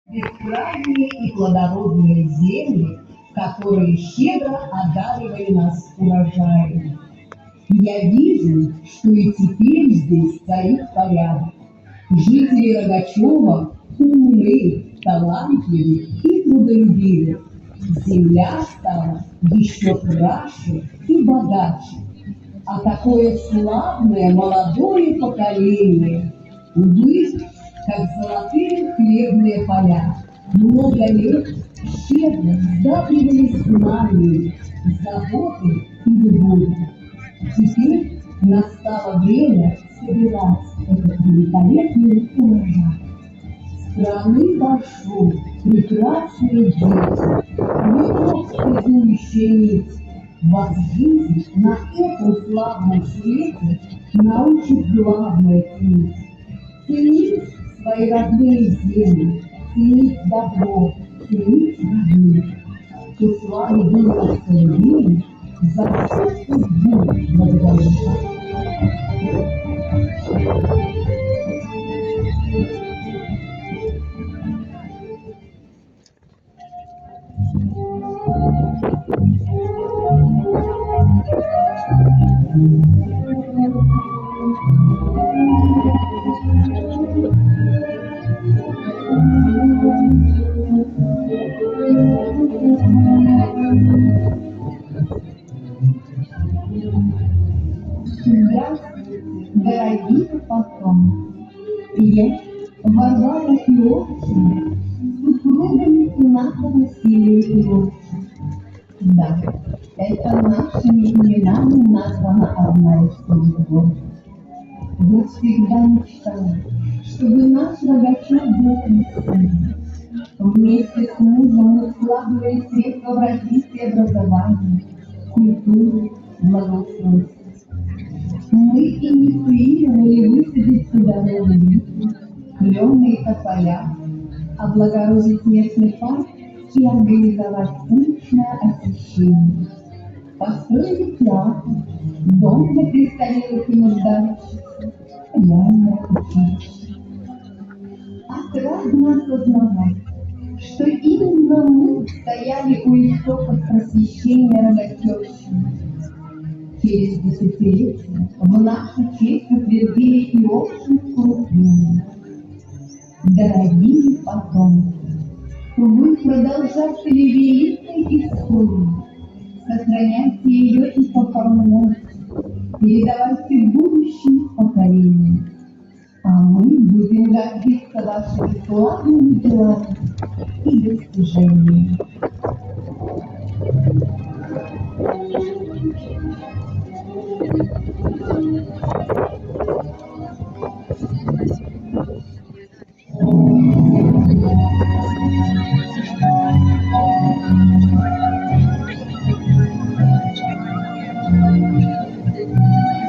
бескрайние и плодородные земли, которые щедро одаривали нас урожаем. Я вижу, что и теперь здесь царит порядок. Жители Рогачева умны, талантливы и трудолюбивы. Земля стала еще краше и богаче. А такое славное молодое поколение, увы, как золотые хлебные поля, много лет щедро вдавливались знаниями, заботой и любовью. Теперь настало время собирать этот великолепный урожай. Страны большой, прекрасные дети, веков связующая нить. Вас жизнь на этом славном свете научит главное ценить. Ценить свои родные земли, ценить добро, ценить людей. Что с вами было в за всю судьбу благодарю. Здравствуйте, дорогие потомки! Я, Варвара Филовчина, супругами Игната Василия Филовчина. Да, это нашими именами названа одна из любовь. Я всегда мечтала, чтобы наш Рогачев был красивым. Вместе с мужем мы вкладывали средства в развитие образования, культуры, благоустройства. Мы инициировали высадить плодовые липы, кленные тополя, облагородить местный парк и организовать уличное освещение. Построили театр, дом для престарелых и нуждающихся, реальное училище. Отрадно осознавать, что именно мы стояли у истоков просвещения Рогачевщины. Через десятилетия в нашу честь утвердили и общинскую премию. Дорогие потомки, вы продолжатели великой истории, сохраняйте ее и пополняйте, передавайте будущим поколениям. А мы будем гордиться вашими славными делами и достижениями.